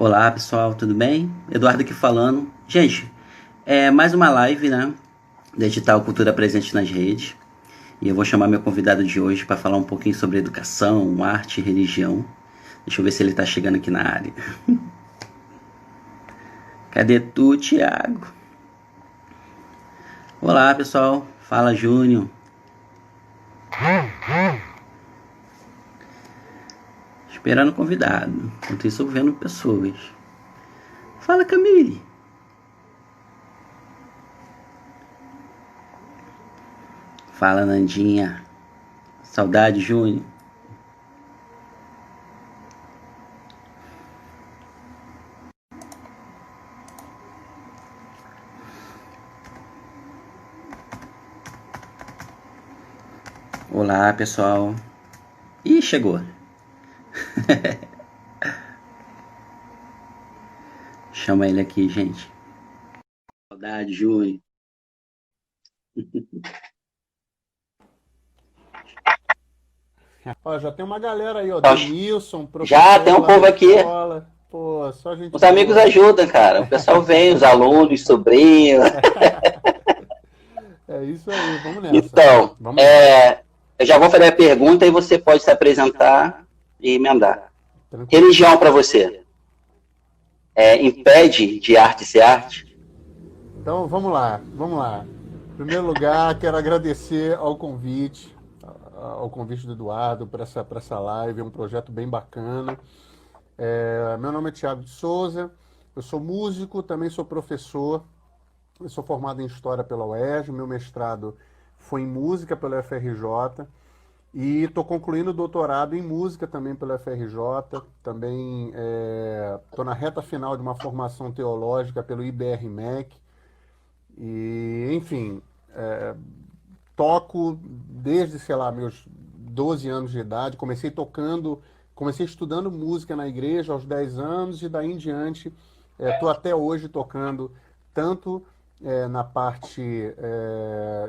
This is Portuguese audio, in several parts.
Olá pessoal, tudo bem? Eduardo aqui falando. Gente, é mais uma live, né? Da Digital Cultura Presente nas Redes. E eu vou chamar meu convidado de hoje para falar um pouquinho sobre educação, arte e religião. Deixa eu ver se ele está chegando aqui na área. Cadê tu, Thiago? Olá pessoal, fala Júnior. Esperando o convidado. Enquanto isso, eu vendo pessoas. Fala Camille. Fala Nandinha. Saudade, Júnior. Olá, pessoal. Ih, chegou. Chama ele aqui, gente. Saudade, Júnior. Ó, já tem uma galera aí, ó. Então, Denilson, já professor tem um lá da povo aqui. escola. Pô, só gente Os amigos boa. ajudam, cara. O pessoal vem, os alunos, sobrinhos. É isso aí, vamos nessa. Então, Vamos lá. eu já vou fazer a pergunta e você pode se apresentar e emendar. Tranquilo. Religião para você impede de arte ser arte? Então, vamos lá, vamos lá. Em primeiro lugar, quero agradecer ao convite do Eduardo para essa live, é um projeto bem bacana. Meu nome é Thiago de Souza, eu sou músico, também sou professor, eu sou formado em História pela UERJ, meu mestrado foi em Música pela UFRJ e estou concluindo o doutorado em Música também pela UFRJ, também estou na reta final de uma formação teológica pelo IBR-MEC e, enfim, toco desde, sei lá, meus 12 anos de idade, comecei estudando música na igreja aos 10 anos e daí em diante estou até hoje tocando tanto na parte,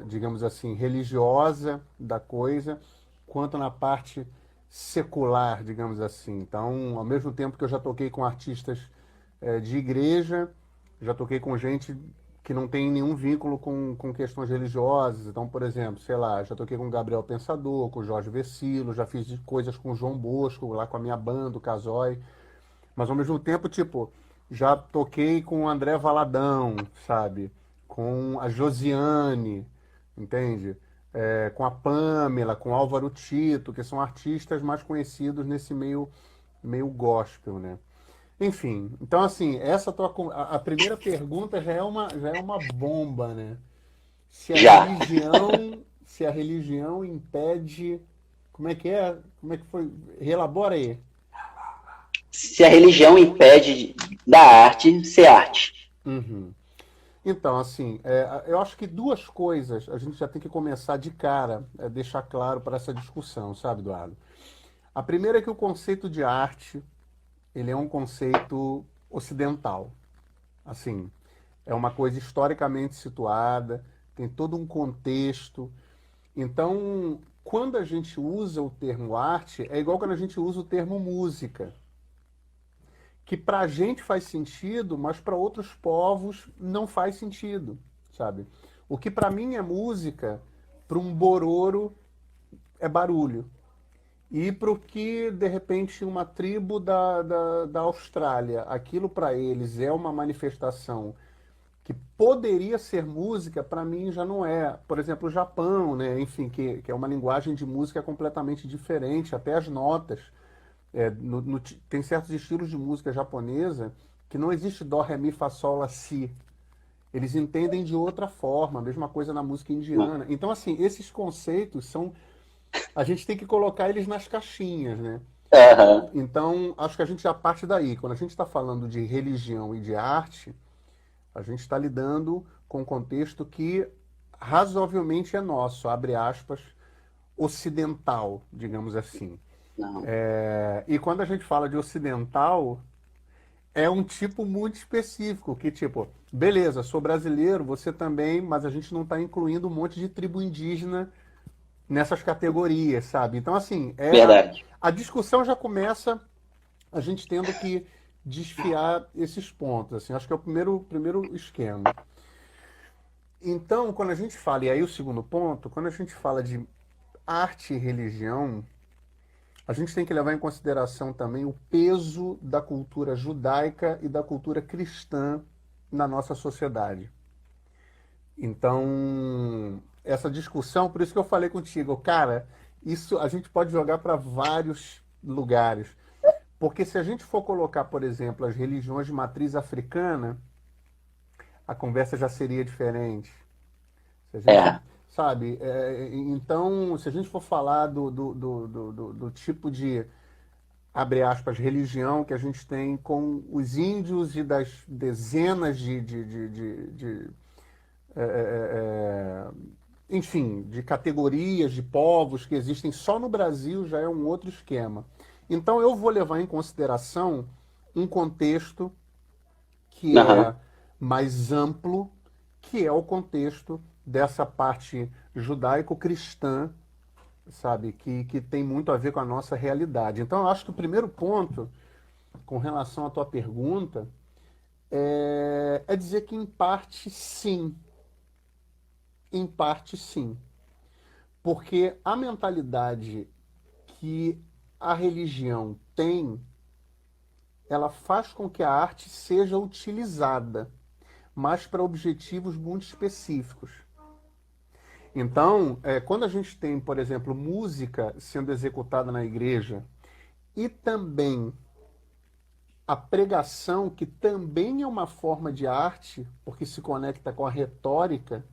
digamos assim, religiosa da coisa, quanto na parte secular, digamos assim. Então, ao mesmo tempo que eu já toquei com artistas de igreja, já toquei com gente que não tem nenhum vínculo com questões religiosas. Então, por exemplo, sei lá, já toquei com Gabriel Pensador, com Jorge Vecilo, já fiz coisas com João Bosco, lá com a minha banda, o Casói. Mas ao mesmo tempo, tipo, já toquei com o André Valadão, sabe? Com a Josiane, entende? Com a Pamela, com o Álvaro Tito, que são artistas mais conhecidos nesse meio gospel, né? Enfim, então assim, a primeira pergunta já é uma bomba, né? Se a Já. religião, se a religião impede, como é que é? Como é que foi? Relabora aí. Se a religião impede da arte ser arte. Uhum. Então, assim, eu acho que duas coisas a gente já tem que começar de cara, deixar claro para essa discussão, sabe, Eduardo? A primeira é que o conceito de arte, ele é um conceito ocidental. Assim, é uma coisa historicamente situada, tem todo um contexto. Então, quando a gente usa o termo arte, é igual quando a gente usa o termo música, que para a gente faz sentido, mas para outros povos não faz sentido, sabe? O que para mim é música, para um bororo é barulho. E para o que, de repente, uma tribo da Austrália, aquilo para eles é uma manifestação que poderia ser música, para mim já não é. Por exemplo, o Japão, né? Enfim, que é uma linguagem de música completamente diferente, até as notas. Tem certos estilos de música japonesa que não existe dó, ré, mi, fá, sol, lá, si. Eles entendem de outra forma, a mesma coisa na música indiana. Então, assim, esses conceitos são. A gente tem que colocar eles nas caixinhas, né? Aham. Então, acho que a gente já parte daí. Quando a gente está falando de religião e de arte, a gente está lidando com um contexto que razoavelmente é nosso, abre aspas, ocidental, digamos assim. Não. E quando a gente fala de ocidental, é um tipo muito específico, que tipo, beleza, sou brasileiro, você também, mas a gente não está incluindo um monte de tribo indígena nessas categorias, sabe? Então, assim, Verdade. a discussão já começa a gente tendo que desfiar esses pontos, assim, acho que é o primeiro esquema. Então, quando a gente fala, e aí o segundo ponto, quando a gente fala de arte e religião, a gente tem que levar em consideração também o peso da cultura judaica e da cultura cristã na nossa sociedade. Então, essa discussão, por isso que eu falei contigo, cara, isso a gente pode jogar para vários lugares. Porque se a gente for colocar, por exemplo, as religiões de matriz africana, a conversa já seria diferente. Se a gente, É, sabe, então, se a gente for falar do tipo de, abre aspas, religião que a gente tem com os índios e das dezenas enfim, de categorias, de povos que existem só no Brasil, já é um outro esquema. Então, eu vou levar em consideração um contexto que é aham, mais amplo, que é o contexto dessa parte judaico-cristã, sabe, que tem muito a ver com a nossa realidade. Então, eu acho que o primeiro ponto, com relação à tua pergunta, é dizer que em parte sim, em parte sim. Porque a mentalidade que a religião tem, ela faz com que a arte seja utilizada, mas para objetivos muito específicos. Então, quando a gente tem, por exemplo, música sendo executada na igreja e também a pregação, que também é uma forma de arte, porque se conecta com a retórica,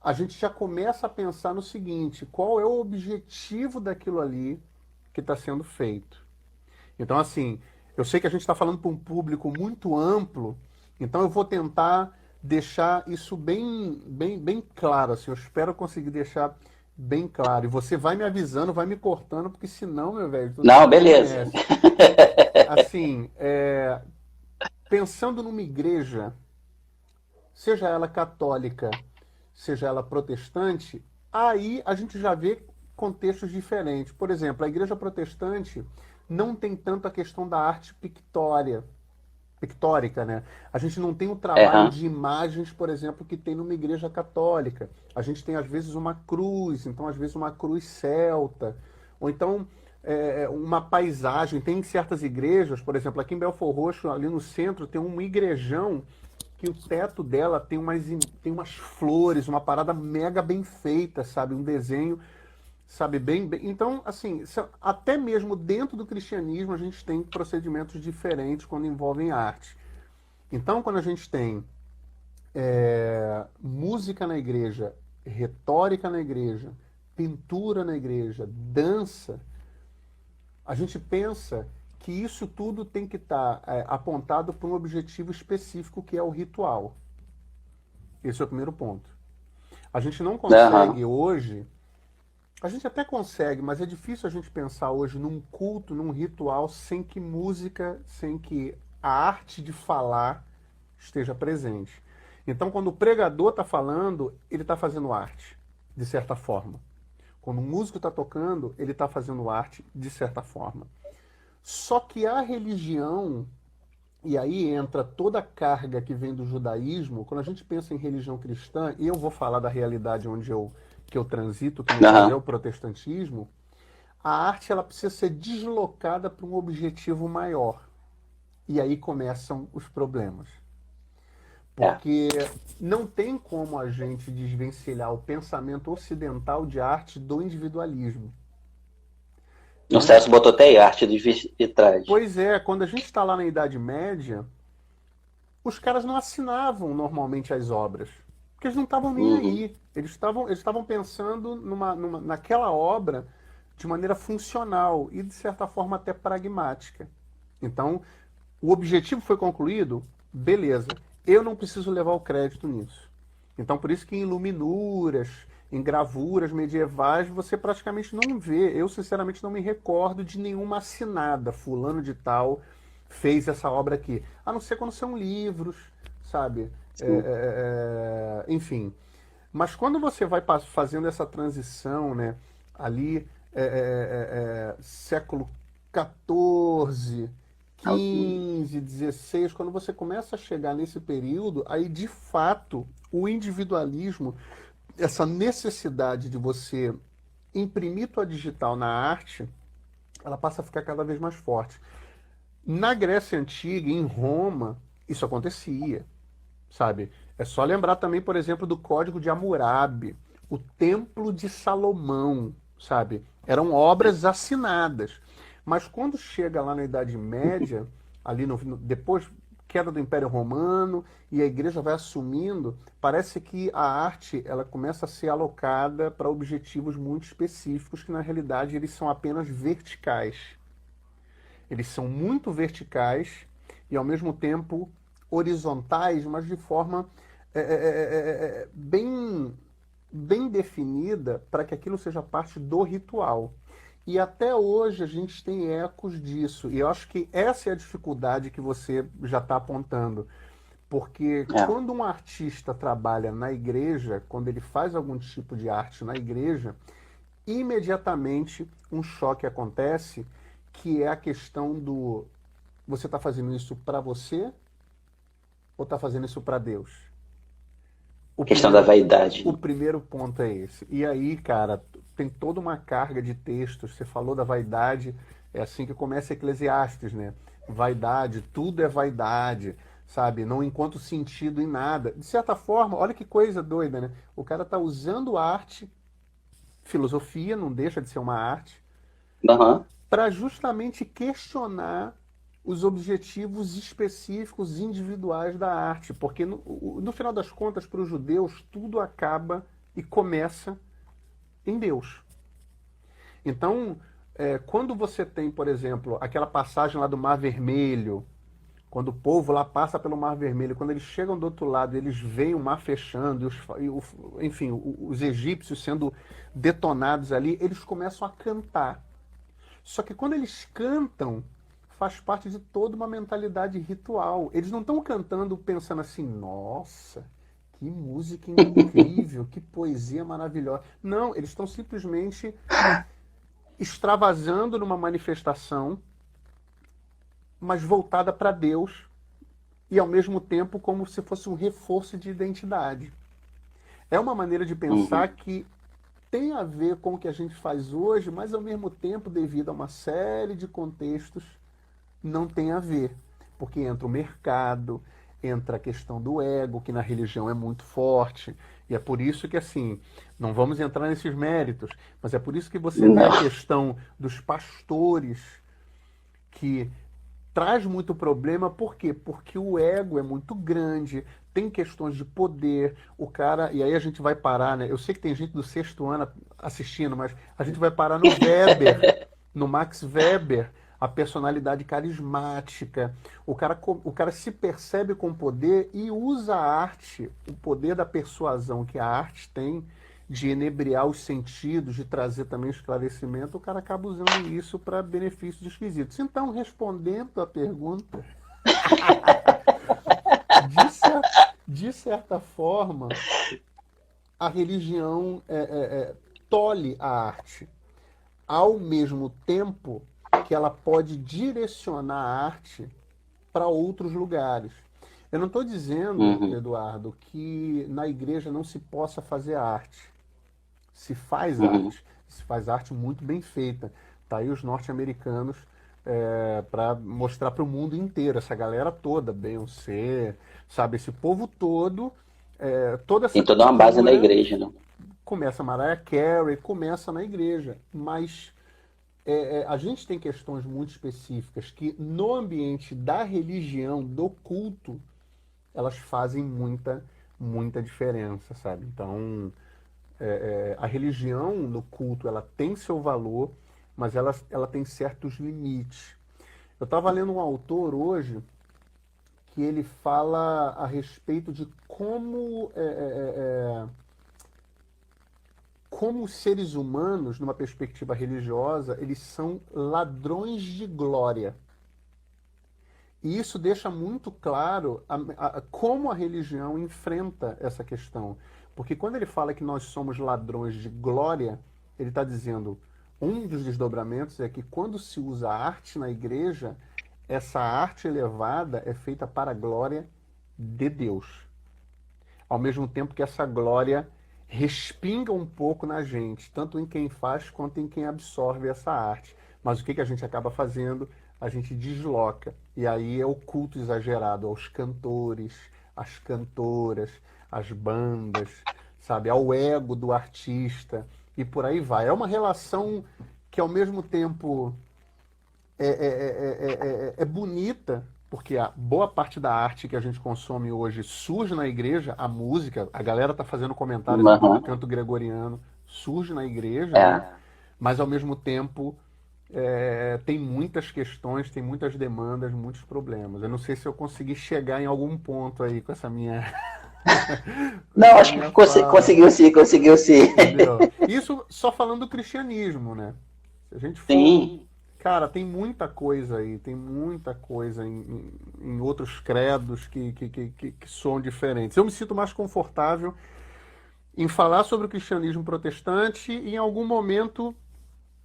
a gente já começa a pensar no seguinte: qual é o objetivo daquilo ali que está sendo feito? Então, assim, eu sei que a gente está falando para um público muito amplo, então eu vou tentar deixar isso bem claro. Assim, eu espero conseguir deixar bem claro. E você vai me avisando, vai me cortando, porque senão, meu velho, tu não, me beleza. conhece. Assim, pensando numa igreja, seja ela católica, seja ela protestante, aí a gente já vê contextos diferentes. Por exemplo, a igreja protestante não tem tanto a questão da arte pictórica, né? A gente não tem o trabalho Aham, de imagens, por exemplo, que tem numa igreja católica. A gente tem, às vezes, uma cruz, então, às vezes, uma cruz celta. Ou então, uma paisagem. Tem certas igrejas, por exemplo, aqui em Belford Roxo, ali no centro, tem um igrejão que o teto dela tem umas flores, uma parada mega bem feita, sabe? Um desenho, sabe, Então, assim, até mesmo dentro do cristianismo a gente tem procedimentos diferentes quando envolvem arte. Então, quando a gente tem música na igreja, retórica na igreja, pintura na igreja, dança, a gente pensa que isso tudo tem que estar apontado para um objetivo específico que é o ritual. Esse é o primeiro ponto. A gente não aham. consegue hoje, a gente até consegue, mas é difícil a gente pensar hoje num culto, num ritual, sem que música, sem que a arte de falar esteja presente. Então, quando o pregador está falando, ele está fazendo arte, de certa forma. Quando o músico está tocando, ele está fazendo arte, de certa forma. Só que a religião, e aí entra toda a carga que vem do judaísmo, quando a gente pensa em religião cristã, e eu vou falar da realidade que eu transito, que no caso é Aham. o protestantismo, a arte ela precisa ser deslocada para um objetivo maior. E aí começam os problemas. É. Porque não tem como a gente desvencilhar o pensamento ocidental de arte do individualismo. O Quando, Celso botou até aí, arte dos vitrais. pois é, quando a gente está lá na Idade Média, os caras não assinavam normalmente as obras, porque eles não estavam nem Uhum. aí. Eles estavam pensando naquela obra de maneira funcional e, de certa forma, até pragmática. Então, o objetivo foi concluído, beleza. Eu não preciso levar o crédito nisso. Então, por isso que em iluminuras, em gravuras medievais, você praticamente não vê. Eu, sinceramente, não me recordo de nenhuma assinada. Fulano de tal fez essa obra aqui. A não ser quando são livros, sabe? Sim. Enfim. Mas quando você vai fazendo essa transição, né? Ali, século XIV, 15, 16, quando você começa a chegar nesse período, aí de fato o individualismo, essa necessidade de você imprimir tua digital na arte, ela passa a ficar cada vez mais forte. Na Grécia Antiga, em Roma, isso acontecia, sabe? É só lembrar também, por exemplo, do Código de Hammurabi, o Templo de Salomão, sabe? Eram obras assinadas. Mas quando chega lá na Idade Média, ali depois queda do Império Romano e a igreja vai assumindo, parece que a arte ela começa a ser alocada para objetivos muito específicos que na realidade eles são apenas verticais. Eles são muito verticais e ao mesmo tempo horizontais, mas de forma bem, bem definida para que aquilo seja parte do ritual. E até hoje a gente tem ecos disso. E eu acho que essa é a dificuldade que você já está apontando. Porque É. quando um artista trabalha na igreja, quando ele faz algum tipo de arte na igreja, imediatamente um choque acontece, que é a questão do você está fazendo isso para você ou está fazendo isso para Deus? O Questão da primeiro, vaidade, o né? primeiro ponto é esse. E aí, cara, tem toda uma carga de textos. Você falou da vaidade, é assim que começa Eclesiastes, né? Vaidade, tudo é vaidade, sabe? Não encontro sentido em nada. De certa forma, olha que coisa doida, né? O cara tá usando arte, filosofia, não deixa de ser uma arte, Aham. para justamente questionar os objetivos específicos individuais da arte, porque no final das contas, para os judeus, tudo acaba e começa em Deus. Então, quando você tem, por exemplo, aquela passagem lá do Mar Vermelho, quando o povo lá passa pelo Mar Vermelho, quando eles chegam do outro lado, eles veem o mar fechando, enfim, os egípcios sendo detonados ali, eles começam a cantar. Só que quando eles cantam, faz parte de toda uma mentalidade ritual. Eles não estão cantando pensando assim, nossa, que música incrível, que poesia maravilhosa. Não, eles estão simplesmente extravasando numa manifestação, mas voltada para Deus e ao mesmo tempo como se fosse um reforço de identidade. É uma maneira de pensar Uhum. que tem a ver com o que a gente faz hoje, mas ao mesmo tempo, devido a uma série de contextos, não tem a ver. Porque entra o mercado, entra a questão do ego, que na religião é muito forte. E é por isso que, assim, não vamos entrar nesses méritos, mas é por isso que você vê a Não. questão dos pastores que traz muito problema, por quê? Porque o ego é muito grande, tem questões de poder, o cara, e aí a gente vai parar, né? Eu sei que tem gente do sexto ano assistindo, mas a gente vai parar no Weber, no Max Weber, a personalidade carismática. O cara se percebe com poder e usa a arte, o poder da persuasão que a arte tem de enebriar os sentidos, de trazer também esclarecimento, o cara acaba usando isso para benefícios esquisitos. Então, respondendo a pergunta, de, cer- de certa forma, a religião tolhe a arte, ao mesmo tempo que ela pode direcionar a arte para outros lugares. Eu não estou dizendo, Uhum. Eduardo, que na igreja não se possa fazer arte. Se faz Uhum. arte, se faz arte muito bem feita. Tá aí os norte-americanos para mostrar para o mundo inteiro, essa galera toda, Beyoncé, sabe, esse povo todo, toda essa Tem toda uma base na cultura igreja, né? começa Mariah Carey, começa na igreja, mas a gente tem questões muito específicas que no ambiente da religião, do culto, elas fazem muita, muita diferença, sabe? Então, a religião no culto ela tem seu valor, mas ela tem certos limites. Eu estava lendo um autor hoje que ele fala a respeito de como os seres humanos, numa perspectiva religiosa, eles são ladrões de glória. E isso deixa muito claro como a religião enfrenta essa questão. Porque quando ele fala que nós somos ladrões de glória, ele está dizendo, um dos desdobramentos é que quando se usa arte na igreja, essa arte elevada é feita para a glória de Deus. Ao mesmo tempo que essa glória respinga um pouco na gente, tanto em quem faz quanto em quem absorve essa arte. Mas o que a gente acaba fazendo? A gente desloca. E aí é o culto exagerado aos cantores, às cantoras, às bandas, sabe? Ao ego do artista e por aí vai. É uma relação que ao mesmo tempo é bonita, porque a boa parte da arte que a gente consome hoje surge na igreja, a música, a galera tá fazendo comentários aqui de Aham. canto gregoriano, surge na igreja, né? É. Mas ao mesmo tempo tem muitas questões, tem muitas demandas, muitos problemas. Eu não sei se eu consegui chegar em algum ponto aí com essa minha, com Não, essa acho minha que fala, conseguiu sim, conseguiu sim. entendeu? Isso só falando do cristianismo, né? Se a gente for. Sim. Cara, tem muita coisa aí, tem muita coisa em outros credos que são diferentes. Eu me sinto mais confortável em falar sobre o cristianismo protestante e em algum momento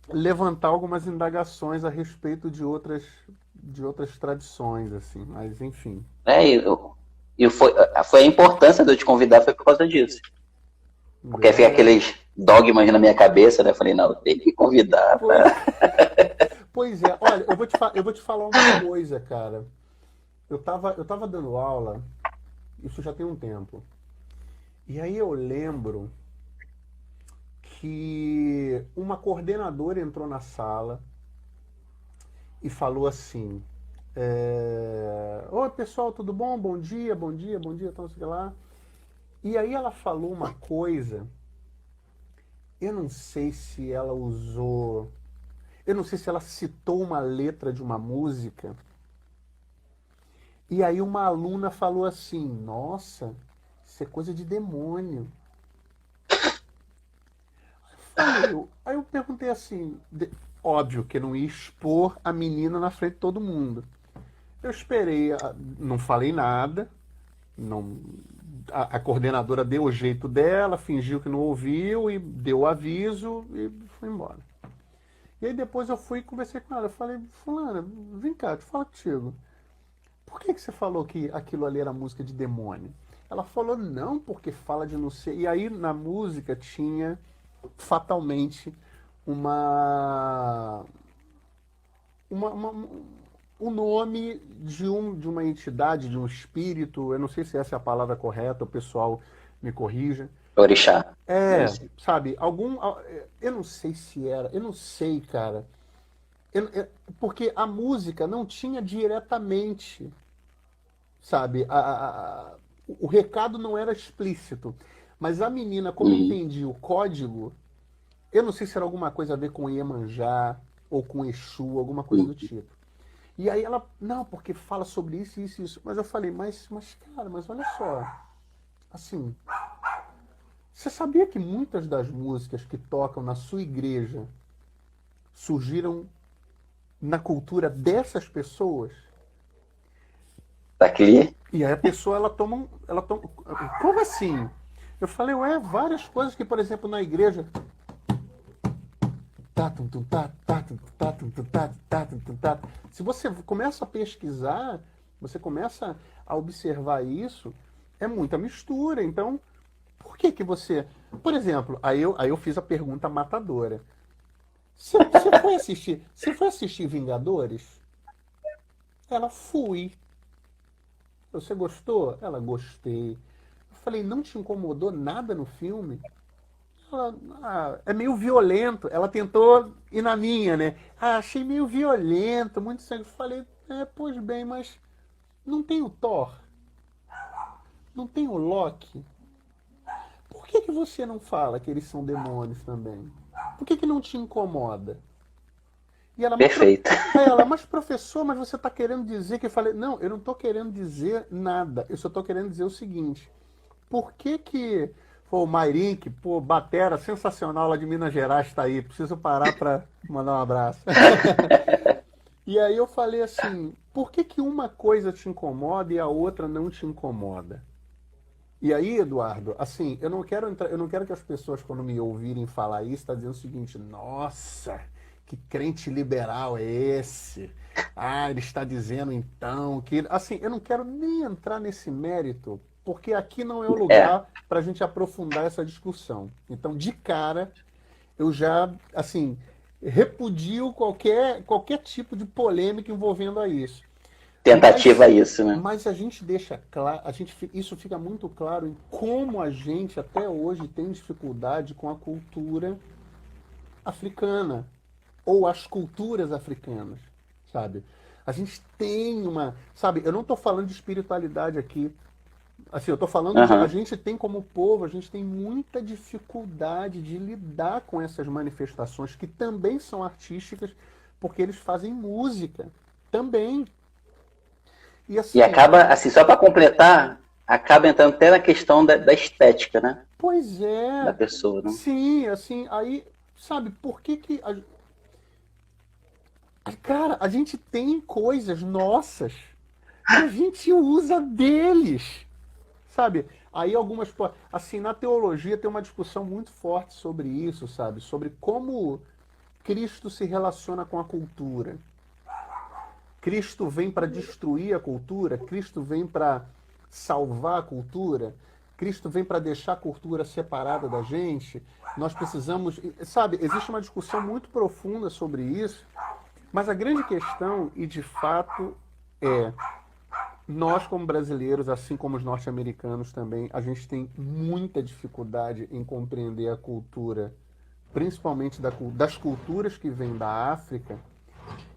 levantar algumas indagações a respeito de outras tradições, assim, mas enfim. É, foi a importância de eu te convidar foi por causa disso. Porque fica É, aqueles dogmas na minha cabeça, né? Eu falei, não, tem que convidar. pois, pois é, olha, eu vou te falar uma coisa, cara. Eu tava dando aula, isso já tem um tempo. E aí eu lembro que uma coordenadora entrou na sala e falou assim: Oi pessoal, tudo bom? Bom dia, bom dia, bom dia, então, não sei o que lá. E aí ela falou uma coisa, eu não sei se ela usou, eu não sei se ela citou uma letra de uma música, e aí uma aluna falou assim: Nossa, isso é coisa de demônio. Aí eu perguntei assim, óbvio que eu não ia expor a menina na frente de todo mundo. Eu esperei, não falei nada, não, a coordenadora deu o jeito dela, fingiu que não ouviu e deu o aviso e foi embora. E aí depois eu fui e conversei com ela. Eu falei, fulana, vem cá, deixa eu falar contigo. Por que você falou que aquilo ali era música de demônio? Ela falou, não, porque fala de não sei. E aí na música tinha fatalmente uma, uma, uma- o nome de uma entidade, de um espírito, eu não sei se essa é a palavra correta, o pessoal me corrija. Orixá. É, Isso. sabe, eu não sei se era, eu não sei, cara. Porque a música não tinha diretamente, sabe, o recado não era explícito. Mas a menina, como Uhum. entendia o código, eu não sei se era alguma coisa a ver com Iemanjá ou com Exu, alguma coisa do Uhum. tipo. E aí ela, não, porque fala sobre isso, isso, isso. Mas eu falei, cara, mas olha só. Assim, você sabia que muitas das músicas que tocam na sua igreja surgiram na cultura dessas pessoas? Tá aqui? E aí a pessoa, ela toma, como assim? Eu falei, ué, várias coisas que, por exemplo, na igreja, tá, tum, tum, tá, tá, tum, tum, tá, tum, tum, tá, tá, tum, tum, tá. Se você começa a pesquisar, você começa a observar isso, é muita mistura. Então, por que que você... Por exemplo, aí eu fiz a pergunta matadora. Você foi assistir Vingadores? Ela, fui. Você gostou? Ela, gostei. Eu falei, não te incomodou nada no filme? Ela, é meio violento. Ela tentou ir na minha, né? Ah, achei meio violento, muito sangue. Eu falei, pois bem, mas não tem o Thor? Não tem o Loki? Por que que você não fala que eles são demônios também? Por que que não te incomoda? E ela, Perfeito. aí ela, mas professor, mas você está querendo dizer que eu falei, não, eu não estou querendo dizer nada. Eu só estou querendo dizer o seguinte: por que que pô, o Mairink, pô, batera sensacional lá de Minas Gerais está aí? Preciso parar para mandar um abraço. E aí eu falei assim, por que que uma coisa te incomoda e a outra não te incomoda? E aí, Eduardo, assim, eu não quero que as pessoas, quando me ouvirem falar isso, tá dizendo o seguinte: nossa, que crente liberal é esse? Ele está dizendo então que. Assim, eu não quero nem entrar nesse mérito, porque aqui não é o É, lugar para a gente aprofundar essa discussão. Então, de cara, eu já, assim, repudio qualquer tipo de polêmica envolvendo a isso. tentativa Mas, a isso, né? mas a gente deixa claro, isso fica muito claro em como a gente até hoje tem dificuldade com a cultura africana ou as culturas africanas, sabe? A gente tem sabe, eu não estou falando de espiritualidade aqui. Assim, eu estou falando a Aham. gente tem como povo, a gente tem muita dificuldade de lidar com essas manifestações que também são artísticas, porque eles fazem música também. E E assim, acaba, assim, só para completar, acaba entrando até na questão da estética, né? pois Da é, pessoa, né? sim, assim, aí, sabe, por que que cara, a gente tem coisas nossas que a gente usa deles, sabe? Aí assim, na teologia tem uma discussão muito forte sobre isso, sabe? Sobre como Cristo se relaciona com a cultura. Cristo vem para destruir a cultura, Cristo vem para salvar a cultura, Cristo vem para deixar a cultura separada da gente. Nós precisamos, sabe, existe uma discussão muito profunda sobre isso, mas a grande questão, e de fato, é nós, como brasileiros, assim como os norte-americanos também, a gente tem muita dificuldade em compreender a cultura, principalmente das culturas que vêm da África,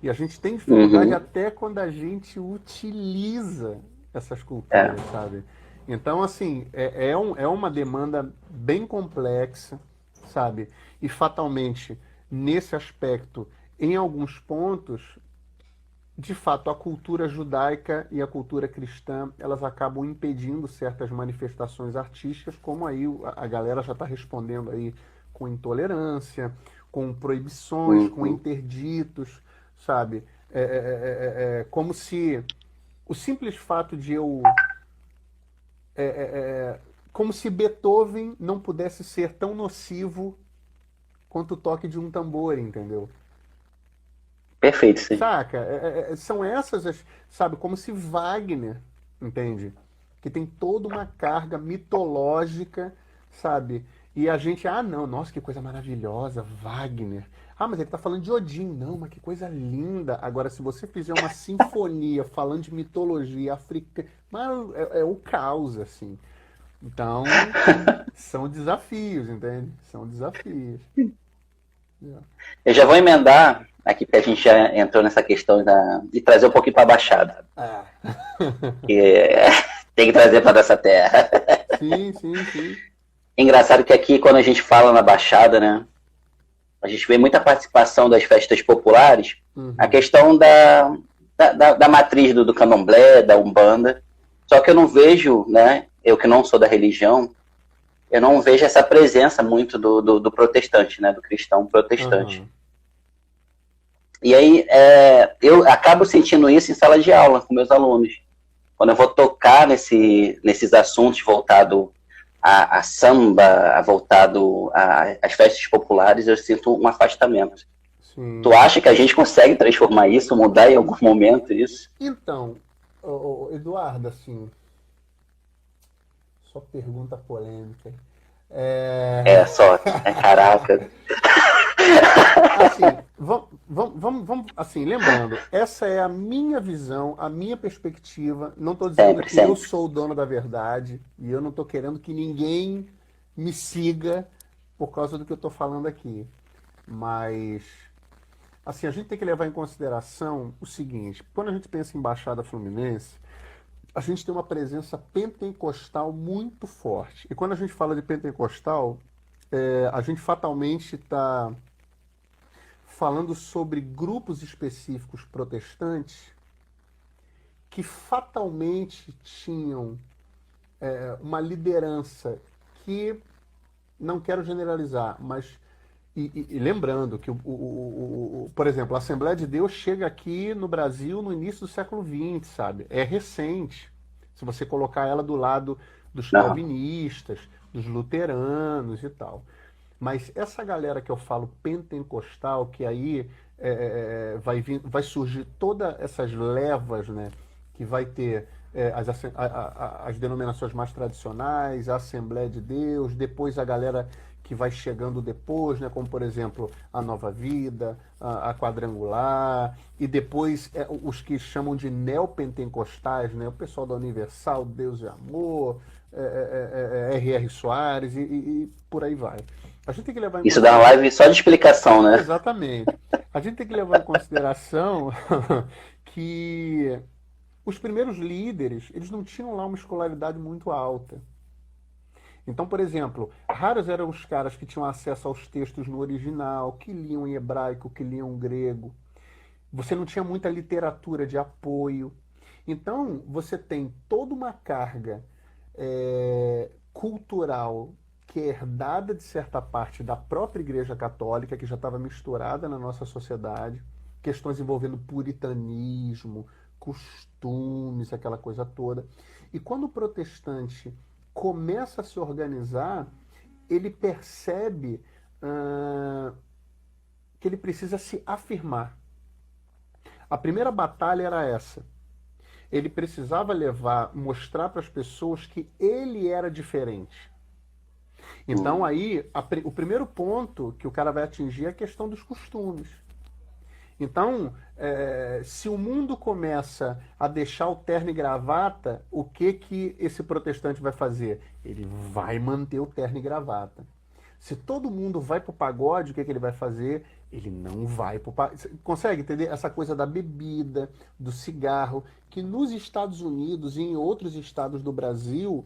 e a gente tem dificuldade Uhum. até quando a gente utiliza essas É. culturas, sabe? Então, assim, é uma demanda bem complexa, sabe? E fatalmente, nesse aspecto, em alguns pontos, de fato, a cultura judaica e a cultura cristã, elas acabam impedindo certas manifestações artísticas, como aí a galera já está respondendo aí com intolerância, com proibições, com Uhum. interditos, sabe? Como se o simples fato de como se Beethoven não pudesse ser tão nocivo quanto o toque de um tambor, entendeu? Perfeito, sim. Saca? São sabe, como se Wagner, entende? Que tem toda uma carga mitológica, sabe? E a gente, não, nossa, que coisa maravilhosa, Wagner. Mas ele tá falando de Odin. Não, mas que coisa linda. Agora, se você fizer uma sinfonia falando de mitologia africana, é o caos, assim. Então, são desafios, entende? São desafios. Eu já vou emendar aqui, porque a gente já entrou nessa questão de trazer um pouquinho para a Baixada. Ah. Que tem que trazer para essa terra. Sim, sim, sim. Engraçado que aqui, quando a gente fala na Baixada, né? A gente vê muita participação das festas populares, a Uhum. questão da matriz do candomblé, da umbanda. Só que eu não vejo, né? Eu que não sou da religião, eu não vejo essa presença muito do protestante, né? Do cristão protestante. Aham. E aí eu acabo sentindo isso em sala de aula com meus alunos. Quando eu vou tocar nesses assuntos voltados a samba, voltado às festas populares, eu sinto um afastamento. Tu Sim. acha que a gente consegue transformar isso, mudar em algum momento isso? Então, Eduardo, assim, só pergunta polêmica. É, É, só, caraca, assim, assim, lembrando, essa é a minha visão, a minha perspectiva. Não estou dizendo sempre, que eu sempre. sou o dono da verdade e eu não estou querendo que ninguém me siga por causa do que eu estou falando aqui. Mas, assim, a gente tem que levar em consideração o seguinte: quando a gente pensa em Baixada Fluminense, a gente tem uma presença pentecostal muito forte. E quando a gente fala de pentecostal, a gente fatalmente está falando sobre grupos específicos protestantes que fatalmente tinham uma liderança que, não quero generalizar, mas e lembrando que, por exemplo, a Assembleia de Deus chega aqui no Brasil no início do século XX, sabe? É recente. Se você colocar ela do lado dos Não. calvinistas, dos luteranos e tal. Mas essa galera que eu falo pentecostal, que aí vai surgir todas essas levas, né? Que vai ter as denominações mais tradicionais, a Assembleia de Deus, depois a galera que vai chegando depois, né? Como por exemplo a Nova Vida, a Quadrangular, e depois os que chamam de neopentecostais, né? O pessoal da Universal, Deus e Amor, R.R. Soares e por aí vai. A gente tem que levar em Isso dá uma consideração. live só de explicação, né? Exatamente. A gente tem que levar em consideração que os primeiros líderes, eles não tinham lá uma escolaridade muito alta. Então, por exemplo, raros eram os caras que tinham acesso aos textos no original, que liam em hebraico, que liam grego. Você não tinha muita literatura de apoio. Então, você tem toda uma carga cultural que é herdada de certa parte da própria Igreja Católica, que já estava misturada na nossa sociedade, questões envolvendo puritanismo, costumes, aquela coisa toda. E quando o protestante começa a se organizar, ele percebe que ele precisa se afirmar. A primeira batalha era essa. Ele precisava mostrar para as pessoas que ele era diferente. Então aí, o primeiro ponto que o cara vai atingir é a questão dos costumes. Então, se o mundo começa a deixar o terno e gravata, o que esse protestante vai fazer? Ele vai manter o terno e gravata. Se todo mundo vai pro pagode, o que ele vai fazer? Ele não vai pro pagode. Consegue entender essa coisa da bebida, do cigarro, que nos Estados Unidos e em outros estados do Brasil,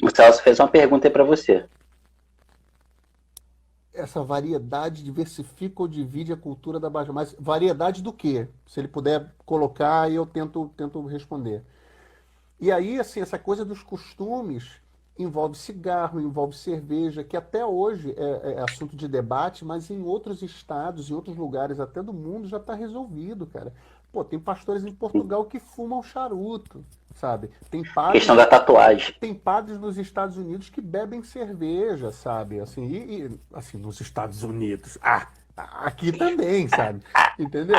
O Celso fez uma pergunta aí pra você. essa variedade diversifica ou divide a cultura da Baixa. Mas variedade do quê? Se ele puder colocar, eu tento responder. E aí, assim, essa coisa dos costumes envolve cigarro, envolve cerveja, que até hoje é assunto de debate, mas em outros estados, em outros lugares até do mundo já está resolvido, cara. Pô, tem pastores em Portugal que fumam charuto, sabe? Questão da tatuagem. Tem padres nos Estados Unidos que bebem cerveja, sabe? Assim, assim, nos Estados Unidos. Aqui também, sabe? Entendeu?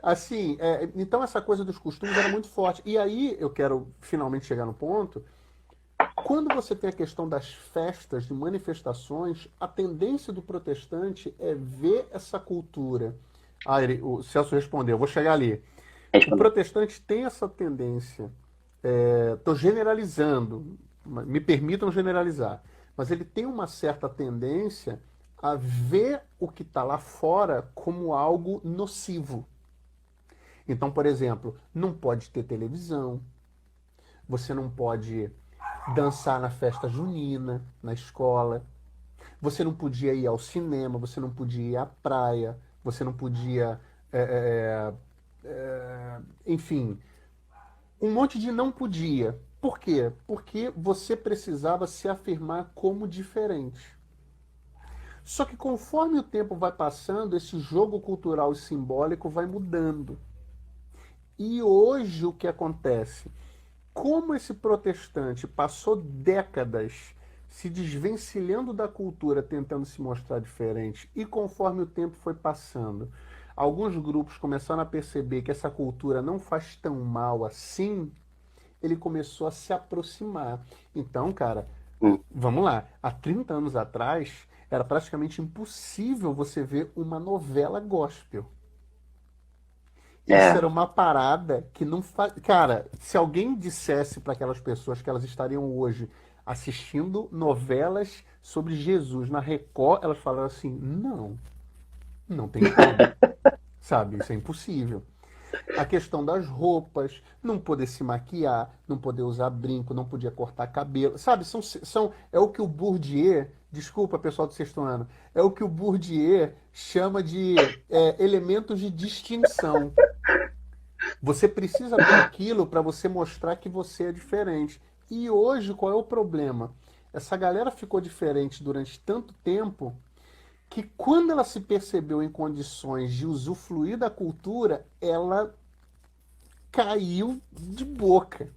Assim, então essa coisa dos costumes era muito forte. E aí eu quero finalmente chegar no ponto. Quando você tem a questão das festas, de manifestações, a tendência do protestante é ver essa cultura. O Celso respondeu, eu vou chegar ali. O protestante tem essa tendência, estou generalizando, me permitam generalizar, mas ele tem uma certa tendência a ver o que está lá fora como algo nocivo. Então, por exemplo, não pode ter televisão, você não pode dançar na festa junina, na escola, você não podia ir ao cinema, você não podia ir à praia, você não podia, enfim, um monte de não podia. Por quê? Porque você precisava se afirmar como diferente. Só que conforme o tempo vai passando, esse jogo cultural e simbólico vai mudando. E hoje o que acontece? Como esse protestante passou décadas se desvencilhando da cultura, tentando se mostrar diferente, e conforme o tempo foi passando, alguns grupos começaram a perceber que essa cultura não faz tão mal assim, ele começou a se aproximar. Então, cara, vamos lá, há 30 anos atrás, era praticamente impossível você ver uma novela gospel. Isso era uma parada que não faz. Cara, se alguém dissesse para aquelas pessoas que elas estariam hoje assistindo novelas sobre Jesus na Record, elas falaram assim: não tem como. Sabe, isso é impossível. A questão das roupas, não poder se maquiar, não poder usar brinco, não podia cortar cabelo. Sabe, é o que o Bourdieu, desculpa pessoal do sexto ano, é o que o Bourdieu chama de elementos de distinção. Você precisa ter aquilo para você mostrar que você é diferente. E hoje, qual é o problema? Essa galera ficou diferente durante tanto tempo que quando ela se percebeu em condições de usufruir da cultura, ela caiu de boca.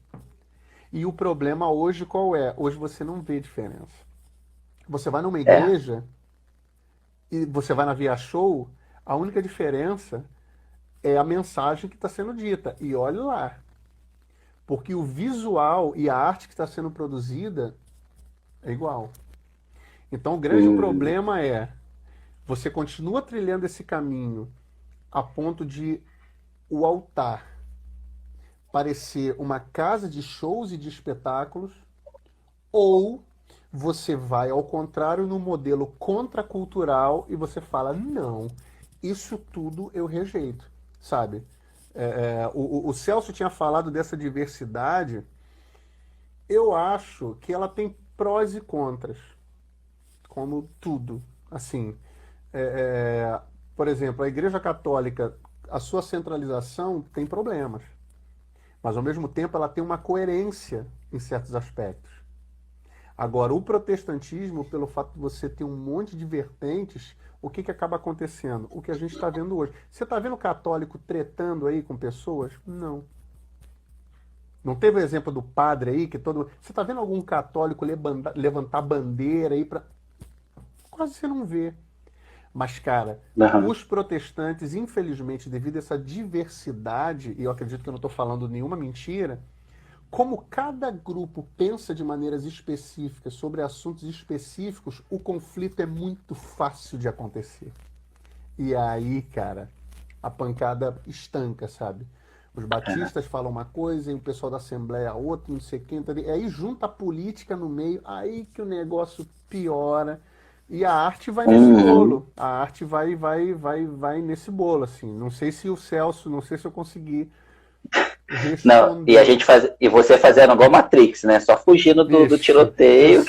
E o problema hoje qual é? Hoje você não vê diferença. Você vai numa igreja e você vai na Via Show, A única diferença é a mensagem que está sendo dita. E olhe lá, porque o visual e a arte que está sendo produzida é igual. Então o grande problema é, você continua trilhando esse caminho a ponto de o altar parecer uma casa de shows e de espetáculos, ou você vai ao contrário no modelo contracultural e você fala, não, isso tudo eu rejeito, sabe? O Celso tinha falado dessa diversidade, eu acho que ela tem prós e contras, como tudo, assim. Por exemplo, a Igreja Católica, a sua centralização tem problemas, mas ao mesmo tempo ela tem uma coerência em certos aspectos. Agora, o protestantismo, pelo fato de você ter um monte de vertentes, o que acaba acontecendo? O que a gente está vendo hoje. Você está vendo católico tretando aí com pessoas? Não. Não teve o exemplo do padre aí que todo. Você está vendo algum católico levantar bandeira aí para. Quase você não vê. Mas, cara, os protestantes, infelizmente, devido a essa diversidade, e eu acredito que eu não estou falando nenhuma mentira, como cada grupo pensa de maneiras específicas sobre assuntos específicos, o conflito é muito fácil de acontecer. E aí, cara, a pancada estanca, sabe? Os batistas falam uma coisa e o pessoal da Assembleia outra, não sei quem. E aí junta a política no meio, aí que o negócio piora. E a arte vai nesse bolo. A arte vai nesse bolo, assim. Não sei se o Celso, não sei se eu consegui responder. Não, e você fazendo igual Matrix, né? Só fugindo do tiroteio.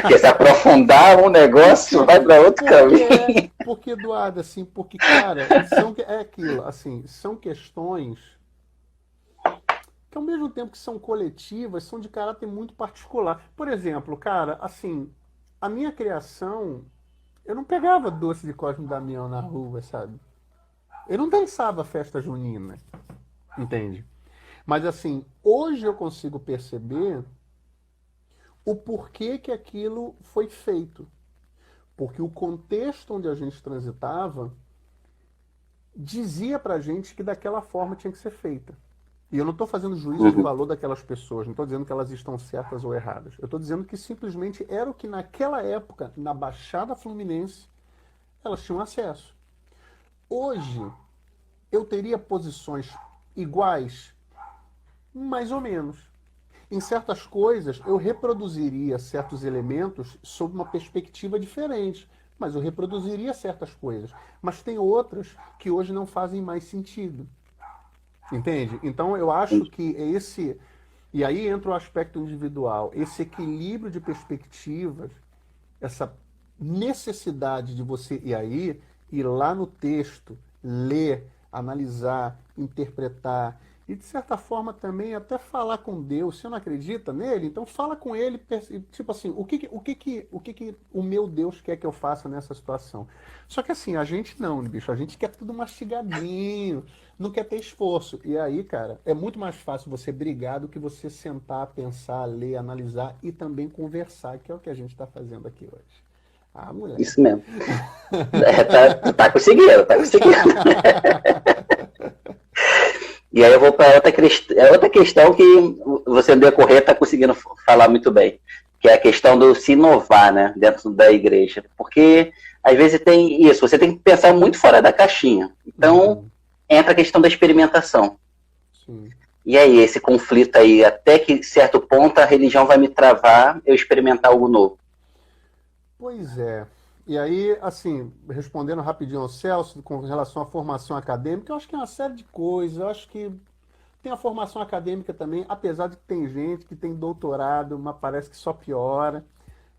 Porque se aprofundar um negócio, vai para outro caminho. Porque, Eduardo, assim, porque, cara, é aquilo, assim, são questões que ao mesmo tempo que são coletivas, são de caráter muito particular. Por exemplo, cara, assim, a minha criação, eu não pegava doce de Cosme e Damião na rua, sabe? Eu não dançava festa junina, entende? Mas assim, hoje eu consigo perceber o porquê que aquilo foi feito. Porque o contexto onde a gente transitava dizia pra gente que daquela forma tinha que ser feita. E eu não estou fazendo juízo de valor daquelas pessoas, não estou dizendo que elas estão certas ou erradas. Eu estou dizendo que simplesmente era o que naquela época, na Baixada Fluminense, elas tinham acesso. Hoje, eu teria posições iguais? Mais ou menos. Em certas coisas, eu reproduziria certos elementos sob uma perspectiva diferente, mas eu reproduziria certas coisas. Mas tem outras que hoje não fazem mais sentido. Entende? Então eu acho que esse. E aí entra o aspecto individual, esse equilíbrio de perspectivas, essa necessidade de você ir lá no texto, ler, analisar, interpretar, e de certa forma também até falar com Deus. Você não acredita nele? Então fala com ele, tipo assim, o que o meu Deus quer que eu faça nessa situação? Só que assim, a gente não, bicho, a gente quer tudo mastigadinho, não quer ter esforço. E aí, cara, é muito mais fácil você brigar do que você sentar, pensar, ler, analisar e também conversar, que é o que a gente está fazendo aqui hoje. Ah, moleque. Isso mesmo. Tá conseguindo, tá conseguindo. E aí eu vou para outra questão que você no decorrer está conseguindo falar muito bem, que é a questão do se inovar, né, dentro da igreja. Porque às vezes tem isso, você tem que pensar muito fora da caixinha. Então entra a questão da experimentação. Sim. E aí esse conflito aí, até que certo ponto a religião vai me travar eu experimentar algo novo. Pois é. E aí, assim, respondendo rapidinho ao Celso, com relação à formação acadêmica, eu acho que é uma série de coisas. Eu acho que tem a formação acadêmica também, apesar de que tem gente que tem doutorado, mas parece que só piora.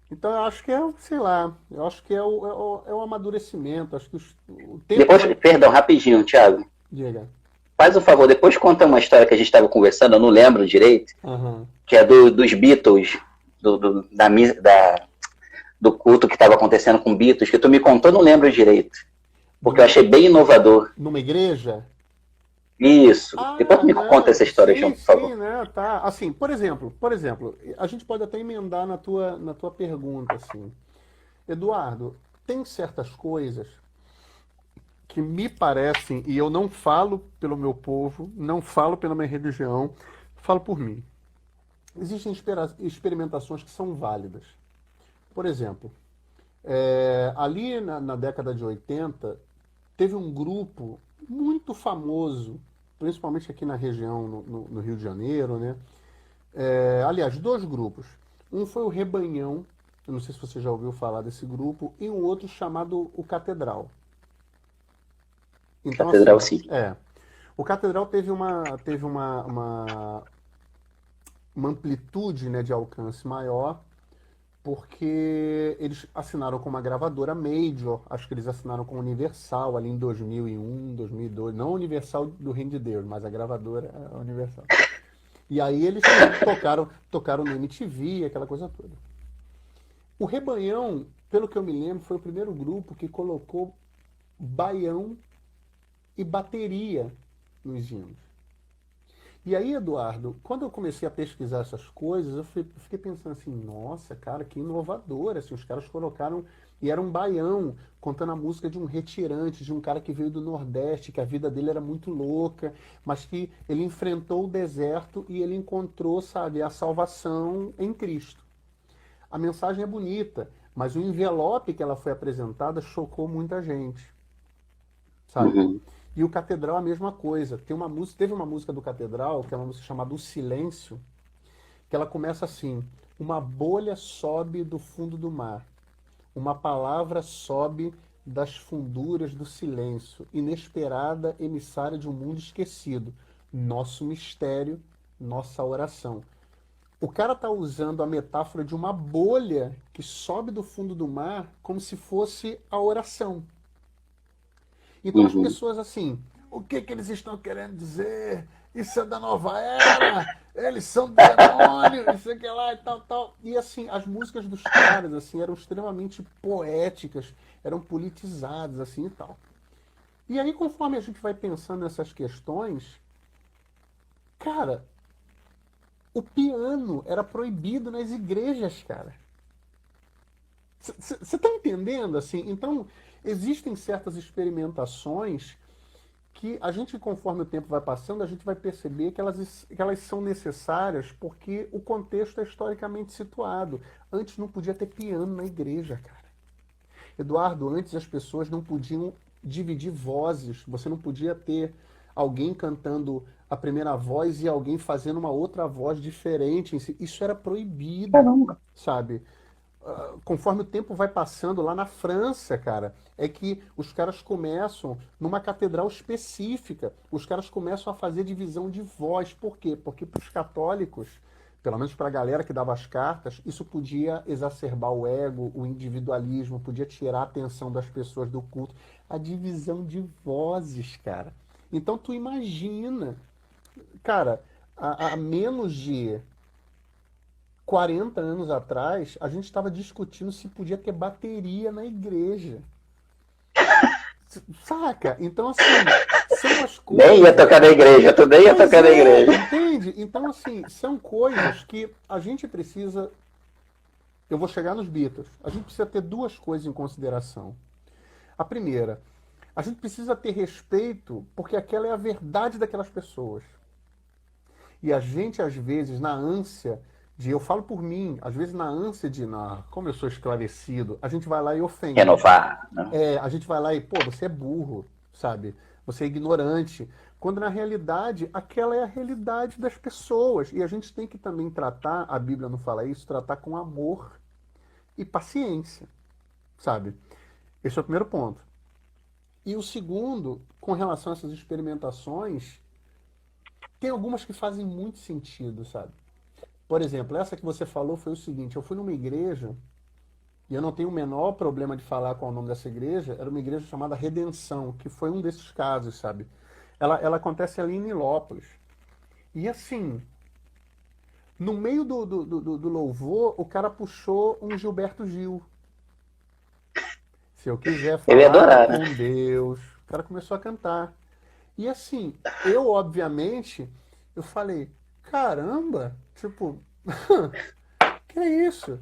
Então, eu acho que sei lá, eu acho que é o amadurecimento. Acho que o tempo. Depois, perdão, rapidinho, Thiago. Diga. Faz um favor, depois conta uma história que a gente estava conversando, eu não lembro direito, que é dos Beatles, do culto que estava acontecendo com Beatles, que tu me contou, não lembro direito. Porque eu achei bem inovador. Numa igreja? Isso. Depois tu me conta essa história, João, por favor. Sim, né? Tá. Assim, por exemplo, a gente pode até emendar na tua pergunta, assim. Eduardo, tem certas coisas que me parecem, e eu não falo pelo meu povo, não falo pela minha religião, falo por mim. Existem experimentações que são válidas. Por exemplo, ali na década de 80, teve um grupo muito famoso, principalmente aqui na região, no Rio de Janeiro, né? Aliás, dois grupos. Um foi o Rebanhão, eu não sei se você já ouviu falar desse grupo, e um outro chamado o Catedral. Então, assim, Catedral, sim. o Catedral teve uma amplitude, né, de alcance maior, porque eles assinaram com uma gravadora major, acho que eles assinaram com a Universal ali em 2001, 2002, não a Universal do Reino de Deus, mas a gravadora é a Universal. E aí eles tocaram no MTV, aquela coisa toda. O Rebanhão, pelo que eu me lembro, foi o primeiro grupo que colocou baião e bateria nos hinos. E aí, Eduardo, quando eu comecei a pesquisar essas coisas, eu fiquei pensando assim, nossa, cara, que inovador, assim, os caras colocaram, e era um baião, contando a música de um retirante, de um cara que veio do Nordeste, que a vida dele era muito louca, mas que ele enfrentou o deserto e ele encontrou, sabe, a salvação em Cristo. A mensagem é bonita, mas o envelope que ela foi apresentada chocou muita gente, sabe? Uhum. E o Catedral a mesma coisa. Teve uma música do Catedral, que é uma música chamada O Silêncio, que ela começa assim: uma bolha sobe do fundo do mar, uma palavra sobe das funduras do silêncio, inesperada emissária de um mundo esquecido, nosso mistério, nossa oração. O cara tá usando a metáfora de uma bolha que sobe do fundo do mar como se fosse a oração. Então as Uhum. pessoas assim, o que que eles estão querendo dizer? Isso é da nova era, eles são demônios, isso aqui lá e tal, tal. E assim, as músicas dos caras assim eram extremamente poéticas, eram politizadas assim e tal. E aí, conforme a gente vai pensando nessas questões, cara, o piano era proibido nas igrejas, cara. Você está entendendo assim? Então, existem certas experimentações que a gente, conforme o tempo vai passando, a gente vai perceber que elas são necessárias porque o contexto é historicamente situado. Antes não podia ter piano na igreja, cara. Eduardo, antes as pessoas não podiam dividir vozes. Você não podia ter alguém cantando a primeira voz e alguém fazendo uma outra voz diferente. Isso era proibido, Caramba. sabe? Conforme o tempo vai passando lá na França, cara, é que os caras começam, numa catedral específica, os caras começam a fazer divisão de voz. Por quê? Porque para os católicos, pelo menos para a galera que dava as cartas, isso podia exacerbar o ego, o individualismo, podia tirar a atenção das pessoas do culto. A divisão de vozes, cara. Então tu imagina, cara, há menos de 40 anos atrás, a gente estava discutindo se podia ter bateria na igreja. Saca? Então, assim, são as Nem ia coisas. tocar na igreja, tu nem ia Pois tocar na é, igreja. entende? Então, assim, são coisas que a gente precisa. Eu vou chegar nos Beatles. A gente precisa ter duas coisas em consideração. A primeira, a gente precisa ter respeito porque aquela é a verdade daquelas pessoas. E a gente, às vezes, na ânsia de, eu falo por mim, às vezes na ânsia de, como eu sou esclarecido, a gente vai lá e ofende. Renovar, né? A gente vai lá e, pô, você é burro, sabe? Você é ignorante. Quando na realidade, aquela é a realidade das pessoas. E a gente tem que também tratar, a Bíblia não fala isso, tratar com amor e paciência, sabe? Esse é o primeiro ponto. E o segundo, com relação a essas experimentações, tem algumas que fazem muito sentido, sabe? Por exemplo, essa que você falou foi o seguinte: eu fui numa igreja, e eu não tenho o menor problema de falar qual é o nome dessa igreja, era uma igreja chamada Redenção, que foi um desses casos, sabe? Ela acontece ali em Nilópolis. E assim, no meio do louvor, o cara puxou um Gilberto Gil. Se eu quiser Ele ia falar adorar, né? com Deus, o cara começou a cantar. E assim, eu obviamente, eu falei, caramba, tipo, que é isso?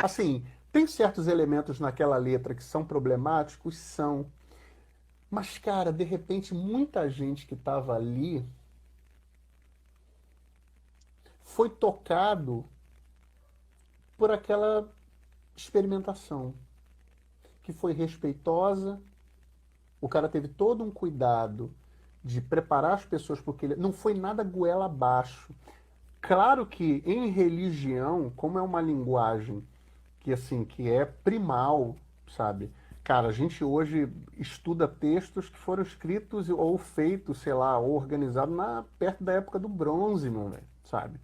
Assim, tem certos elementos naquela letra que são problemáticos? São. Mas, cara, de repente, muita gente que estava ali foi tocado por aquela experimentação, que foi respeitosa. O cara teve todo um cuidado de preparar as pessoas porque ele não foi nada goela abaixo. Claro que em religião, como é uma linguagem que assim, que é primal, sabe? Cara, a gente hoje estuda textos que foram escritos ou feitos, sei lá, ou organizados perto da época do bronze, meu velho, sabe?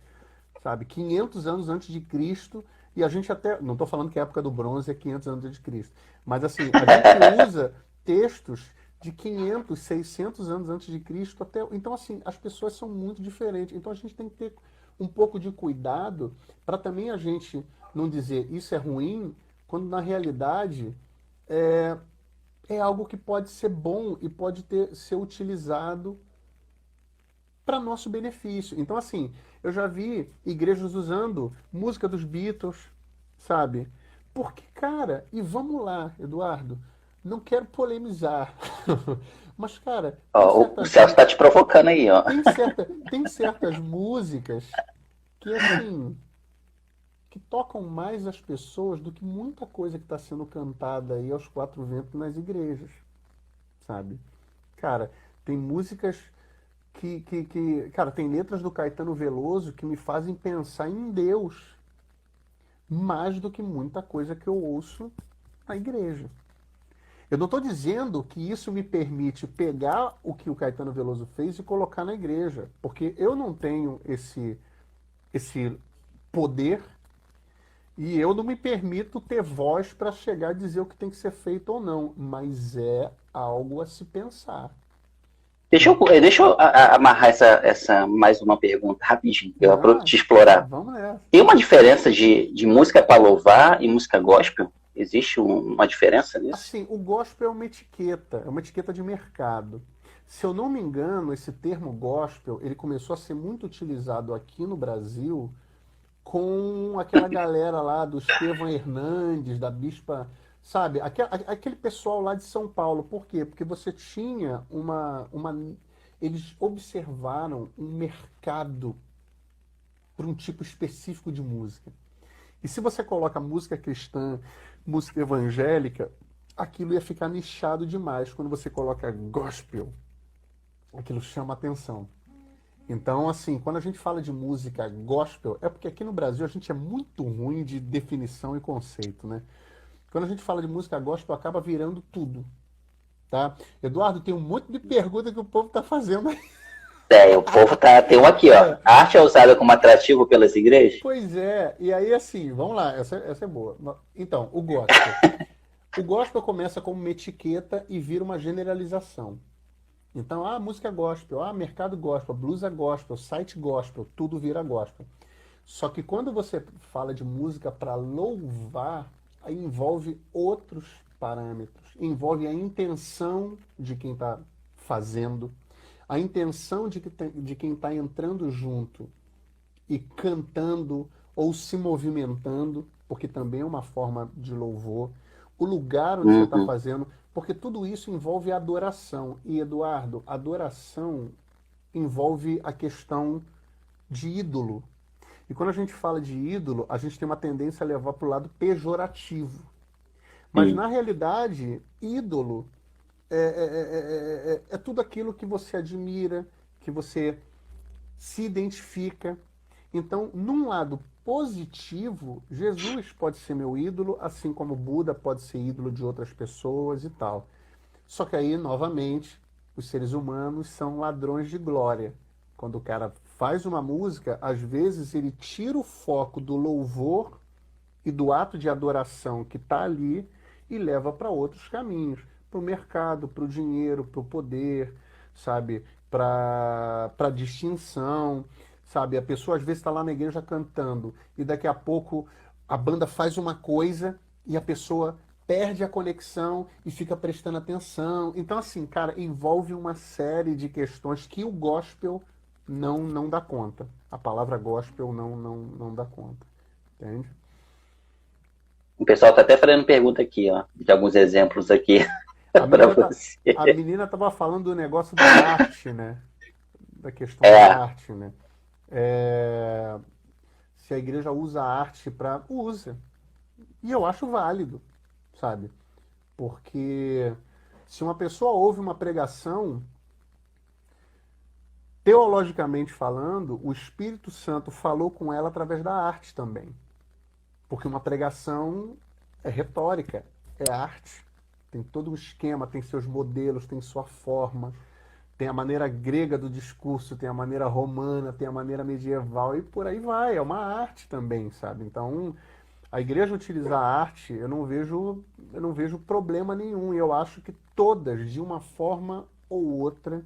500 anos antes de Cristo, e a gente até, não estou falando que a época do bronze é 500 anos antes de Cristo, mas assim, a gente usa textos de 500, 600 anos antes de Cristo até, então assim, as pessoas são muito diferentes, então a gente tem que ter um pouco de cuidado para também a gente não dizer isso é ruim, quando na realidade é, é algo que pode ser bom e pode ser utilizado para nosso benefício. Então, assim, eu já vi igrejas usando música dos Beatles, sabe? Porque, cara, e vamos lá, Eduardo, não quero polemizar, mas, cara, tem Ó, o certas, Celso está te provocando aí, ó. tem certas músicas que, assim, que tocam mais as pessoas do que muita coisa que está sendo cantada aí aos quatro ventos nas igrejas, sabe? Cara, tem músicas cara, tem letras do Caetano Veloso que me fazem pensar em Deus mais do que muita coisa que eu ouço na igreja. Eu não estou dizendo que isso me permite pegar o que o Caetano Veloso fez e colocar na igreja, porque eu não tenho esse poder e eu não me permito ter voz para chegar a dizer o que tem que ser feito ou não, mas é algo a se pensar. Deixa eu amarrar essa mais uma pergunta rapidinho, eu vou Ah, te explorar. vamos nessa. Tem uma diferença de música para louvar e música gospel? Existe uma diferença nisso? Assim, o gospel é uma etiqueta de mercado. Se eu não me engano, esse termo gospel, ele começou a ser muito utilizado aqui no Brasil com aquela galera lá do Estevão Hernandes, da Bispa, sabe? Aquele pessoal lá de São Paulo. Por quê? Porque você tinha eles observaram um mercado para um tipo específico de música. E se você coloca música cristã, música evangélica, aquilo ia ficar nichado demais. Quando você coloca gospel, aquilo chama atenção. Então, assim, quando a gente fala de música gospel, é porque aqui no Brasil a gente é muito ruim de definição e conceito, né? Quando a gente fala de música gospel, acaba virando tudo, tá? Eduardo, tem um monte de pergunta que o povo tá fazendo aí. O povo tem um aqui, ó. A arte é usada como atrativo pelas igrejas? Pois é, e aí assim, vamos lá, essa é boa. Então, o gospel. O gospel começa como uma etiqueta e vira uma generalização. Então, música gospel, mercado gospel, blusa gospel, site gospel, tudo vira gospel. Só que quando você fala de música para louvar, aí envolve outros parâmetros. Envolve a intenção de quem está fazendo, a intenção de quem está entrando junto e cantando ou se movimentando, porque também é uma forma de louvor, o lugar onde você está Uhum. fazendo, porque tudo isso envolve adoração. E, Eduardo, adoração envolve a questão de ídolo. E quando a gente fala de ídolo, a gente tem uma tendência a levar para o lado pejorativo. Mas, Sim. na realidade, ídolo é tudo aquilo que você admira, que você se identifica. Então, num lado positivo, Jesus pode ser meu ídolo, assim como Buda pode ser ídolo de outras pessoas e tal. Só que aí, novamente, os seres humanos são ladrões de glória. Quando o cara faz uma música, às vezes ele tira o foco do louvor e do ato de adoração que está ali e leva para outros caminhos, para o mercado, para o dinheiro, para o poder, sabe, para distinção, sabe. A pessoa às vezes está lá na igreja cantando e daqui a pouco a banda faz uma coisa e a pessoa perde a conexão e fica prestando atenção. Então, assim, cara, envolve uma série de questões que o gospel não dá conta. A palavra gospel não dá conta. Entende? O pessoal tá até fazendo pergunta aqui, ó, de alguns exemplos aqui. A para menina, você. a menina tava falando do negócio da arte, né? Da questão da É, arte, né? É, se a igreja usa a arte para... Usa. E eu acho válido, sabe? Porque se uma pessoa ouve uma pregação, teologicamente falando, o Espírito Santo falou com ela através da arte também. Porque uma pregação é retórica, é arte. Tem todo um esquema, tem seus modelos, tem sua forma, tem a maneira grega do discurso, tem a maneira romana, tem a maneira medieval e por aí vai. É uma arte também, sabe? Então, a igreja utilizar a arte, eu não vejo problema nenhum. E eu acho que todas, de uma forma ou outra,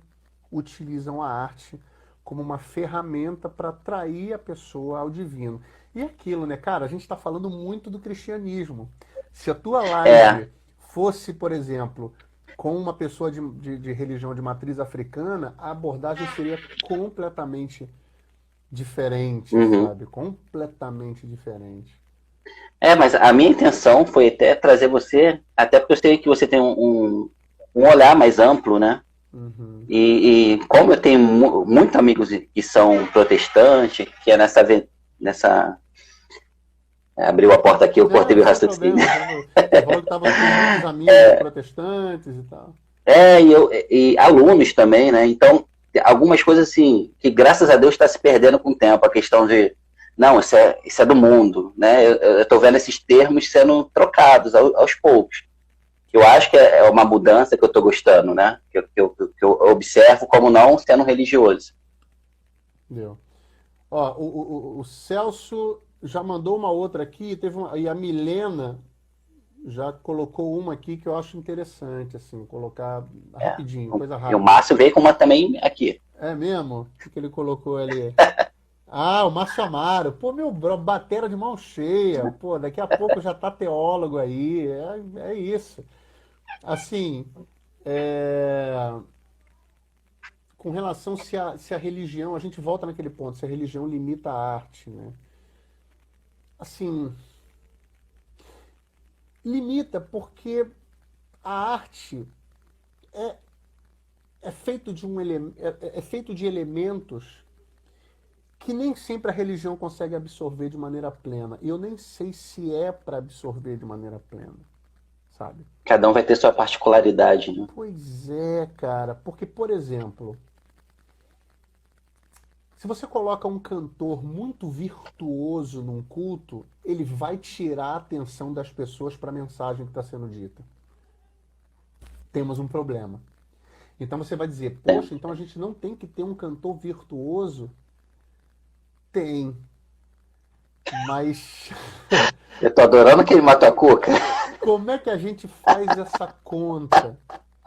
utilizam a arte como uma ferramenta para atrair a pessoa ao divino. E é aquilo, né, cara? A gente está falando muito do cristianismo. Se a tua é, live fosse, por exemplo, com uma pessoa de religião de matriz africana, a abordagem seria completamente diferente, uhum. sabe? Completamente diferente. Mas a minha intenção foi até trazer você, até porque eu sei que você tem um olhar mais amplo, né? Uhum. E como eu tenho muitos amigos que são protestantes, que é nessa abriu a porta aqui, eu Não, cortei meu sem raciocínio. problema. Você falou que tem muitos amigos protestantes e tal. E alunos também, né? Então, algumas coisas assim, que graças a Deus está se perdendo com o tempo, a questão de, não, isso é do mundo, né? Eu tô vendo esses termos sendo trocados aos poucos. Eu acho que é uma mudança que eu tô gostando, né? Que eu observo como não sendo religioso. Deu. Ó, o Celso já mandou uma outra aqui, e a Milena já colocou uma aqui que eu acho interessante, assim, colocar É. rapidinho, coisa E o rápida. Márcio veio com uma também aqui. É mesmo? O que ele colocou ali? Ah, o Márcio Amaro. Pô, meu batera de mão cheia. Pô, daqui a pouco já tá teólogo aí. É isso. Assim, é, com relação se a religião, a gente volta naquele ponto, se a religião limita a arte, né? Assim, limita porque a arte é, é feito de é feito de elementos que nem sempre a religião consegue absorver de maneira plena. E eu nem sei se é para absorver de maneira plena, sabe? Cada um vai ter sua particularidade, né? Pois é, cara. Porque, por exemplo, se você coloca um cantor muito virtuoso num culto, ele vai tirar a atenção das pessoas para a mensagem que está sendo dita. Temos um problema. Então você vai dizer, É. poxa, então a gente não tem que ter um cantor virtuoso? Tem, mas Eu tô adorando aquele Matacuca. como é que a gente faz essa conta?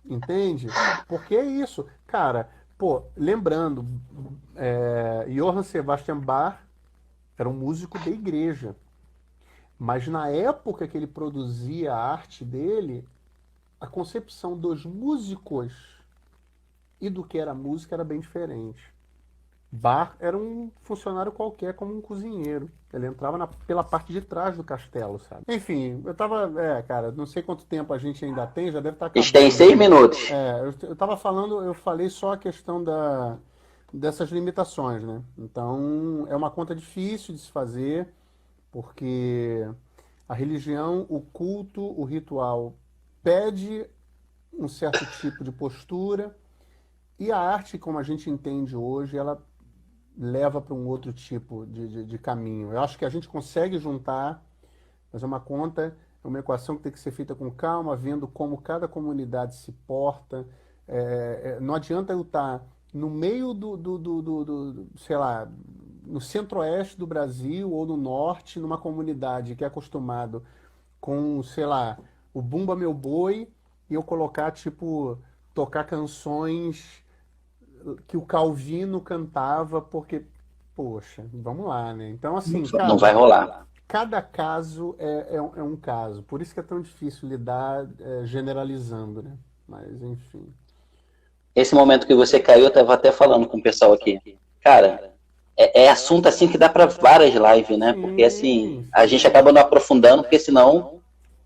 Entende? Porque é isso. Cara, pô, lembrando, Johann Sebastian Bach era um músico da igreja. Mas na época que ele produzia a arte dele, a concepção dos músicos e do que era música era bem diferente. Bach era um funcionário qualquer, como um cozinheiro. Ele entrava pela parte de trás do castelo, sabe? Enfim, eu tava. Cara, não sei quanto tempo a gente ainda tem, já deve estar A gente tem acabando 6 aqui. minutos. Eu tava falando, eu falei só a questão dessas limitações, né? Então, é uma conta difícil de se fazer, porque a religião, o culto, o ritual pede um certo tipo de postura, e a arte, como a gente entende hoje, ela leva para um outro tipo de caminho. Eu acho que a gente consegue juntar, mas é uma conta, é uma equação que tem que ser feita com calma, vendo como cada comunidade se porta. Não adianta eu estar no meio sei lá, no centro-oeste do Brasil ou no norte, numa comunidade que é acostumado com, sei lá, o Bumba Meu Boi, e eu colocar, tipo, tocar canções que o Calvino cantava, porque, poxa, vamos lá, né? Então, assim, Não vai cara, rolar. cada caso é um caso. Por isso que é tão difícil lidar generalizando, né? Mas, enfim. Esse momento que você caiu, eu tava até falando com o pessoal aqui. Cara, é assunto assim que dá para várias lives, né? Porque assim, Sim, a gente sim. acaba não aprofundando, porque senão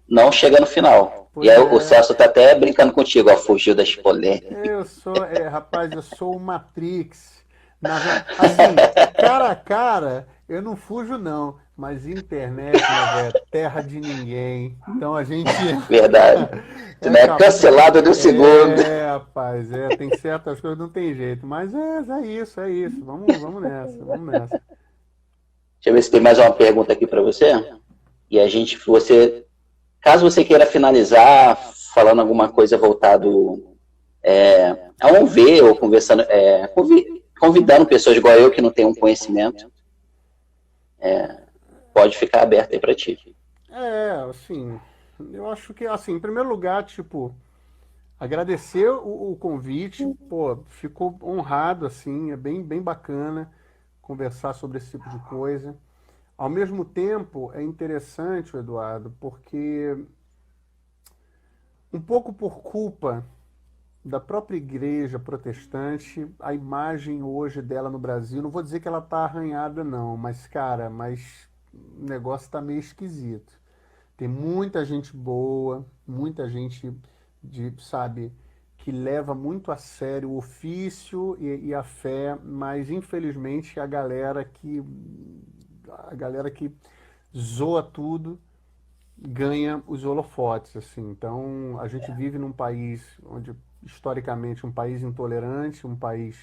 não chega no final. Pois E aí é. o Celso tá até brincando contigo, ó, fugiu das polêmicas. Rapaz, eu sou o Matrix. Assim, cara a cara, eu não fujo não, mas internet, meu velho, terra de ninguém. Então a gente Verdade. Você não é capaz. cancelado no segundo. Rapaz, tem certas coisas que não tem jeito, mas é isso, é isso. Vamos nessa, vamos nessa. Deixa eu ver se tem mais uma pergunta aqui para você. E a gente, caso você queira finalizar falando alguma coisa voltado a um ver ou conversando, convidando pessoas igual eu que não têm um conhecimento, pode ficar aberto aí para ti. Assim, eu acho que, assim, em primeiro lugar, tipo, agradecer o convite, pô, ficou honrado, assim, é bem bacana conversar sobre esse tipo de coisa. Ao mesmo tempo, é interessante, Eduardo, porque um pouco por culpa da própria igreja protestante, a imagem hoje dela no Brasil, não vou dizer que ela tá arranhada não, mas cara, o negócio tá meio esquisito. Tem muita gente boa, muita gente sabe, que leva muito a sério o ofício e a fé, mas infelizmente a galera que zoa tudo ganha os holofotes, assim. Então, a gente vive num país onde, historicamente, um país intolerante, um país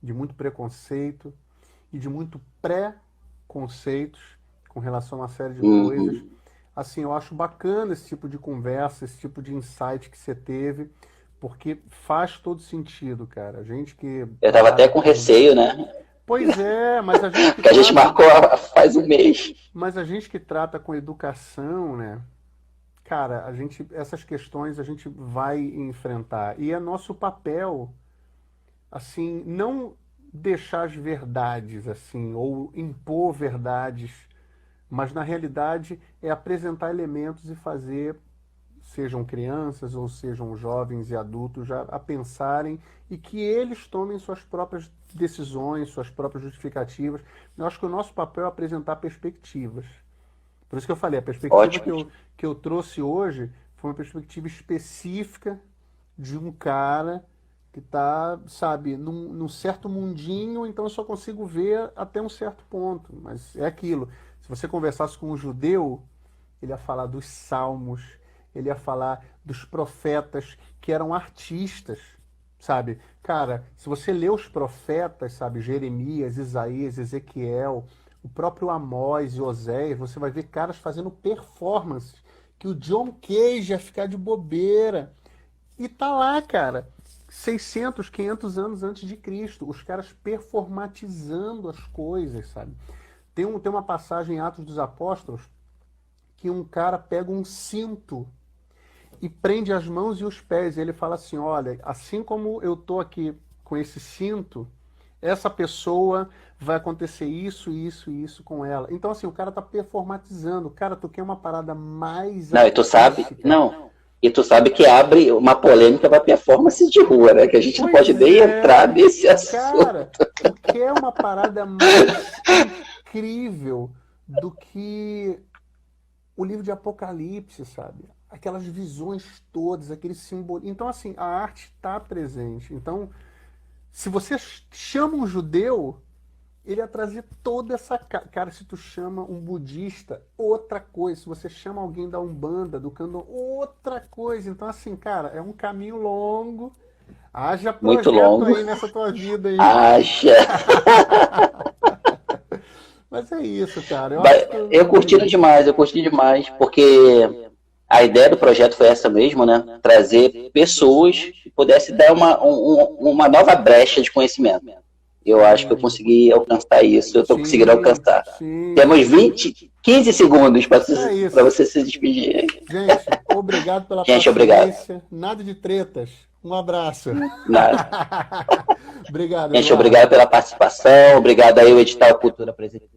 de muito preconceito e de muito pré-conceitos com relação a uma série de coisas. Assim, eu acho bacana esse tipo de conversa, esse tipo de insight que você teve, porque faz todo sentido, cara. A gente que... Eu tava até com receio, né? Pois é, mas a gente que a gente marcou faz um mês. Mas a gente que trata com educação, né? Cara, essas questões a gente vai enfrentar. E é nosso papel, assim, não deixar as verdades, assim, ou impor verdades, mas na realidade é apresentar elementos e fazer, sejam crianças ou sejam jovens e adultos, a pensarem e que eles tomem suas próprias decisões, suas próprias justificativas. Eu acho que o nosso papel é apresentar perspectivas. Por isso que eu falei, a perspectiva que eu trouxe hoje foi uma perspectiva específica de um cara que está, sabe, num certo mundinho, então eu só consigo ver até um certo ponto. Mas é aquilo. Se você conversasse com um judeu, ele ia falar dos salmos, ele ia falar dos profetas que eram artistas, sabe? Cara, se você lê os profetas, sabe, Jeremias, Isaías, Ezequiel, o próprio Amós e Oséias, você vai ver caras fazendo performances que o John Cage ia ficar de bobeira. E tá lá, cara, 600, 500 anos antes de Cristo, os caras performatizando as coisas, sabe? Tem uma passagem em Atos dos Apóstolos que um cara pega um cinto e prende as mãos e os pés. E ele fala assim, olha, assim como eu tô aqui com esse cinto, essa pessoa vai acontecer isso, isso e isso com ela. Então, assim, o cara tá performatizando. Cara, tu quer uma parada mais... Não, e tu sabe que abre uma polêmica para performance de rua, né? Que a gente não pode nem entrar nesse assunto. Cara, tu quer uma parada mais incrível do que o livro de Apocalipse, sabe? Aquelas visões todas, aquele simbolismo. Então, assim, a arte está presente. Então, se você chama um judeu, ele ia trazer toda essa... Cara, se tu chama um budista, outra coisa. Se você chama alguém da Umbanda, do Candomblé, outra coisa. Então, assim, cara, é um caminho longo. Haja projeto muito longo aí nessa tua vida aí. Haja! Mas é isso, cara. Eu curti demais, porque a ideia do projeto foi essa mesmo, né? Trazer pessoas que pudessem dar uma nova brecha de conhecimento. Eu acho que eu consegui alcançar isso, eu estou conseguindo alcançar. Sim. Temos 15 segundos para você se despedir. Gente, obrigado pela paciência. Obrigado. Nada de tretas. Um abraço. Nada. Obrigado. Gente, obrigado pela participação, obrigado aí o Edital Cultura Presente.